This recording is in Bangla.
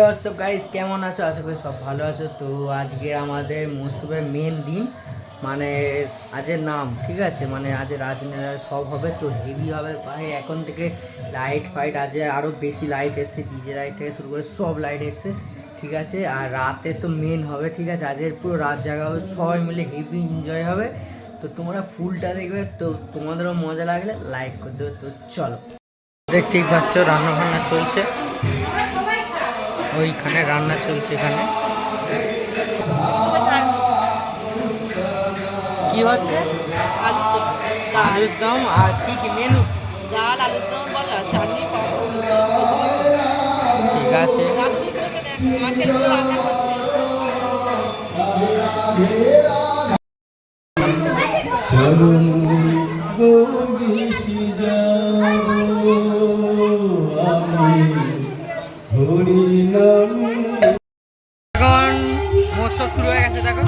হোয়াটসঅ্যাপ গাইস, কেমন আছো? আশা করি সব ভালো আছো। তো আজকে আমাদের মৌসুমের মেন দিন, মানে আজের নাম, ঠিক আছে, মানে আজ রাজনীতি সব হবে, তো হেভি হবে ভাই। এখন থেকে লাইট ফাইট, আজ আরও বেশি লাইট এসছে, ডিজে লাইট থেকে শুরু করে সব লাইট এসছে, ঠিক আছে। আর রাতে তো মেন হবে, ঠিক আছে, আজের পুরো রাত জাগা হবে, সবাই মিলে হেভি এনজয় হবে। তো তোমরা ফুলটা দেখবে, তো তোমাদেরও মজা লাগলে লাইক করে দেবে। তো চলো, দেখতেই পাচ্ছ রান্না বান্না চলছে, ওইখানে রান্না চলছে। এখানে কি হচ্ছে? আলুর দম। আর কি কি মেনু? ডাল, আলুর দম, বলো চাটনি, ঠিক আছে। এখন মহোৎসব শুরু হয়ে গেছে, দেখো।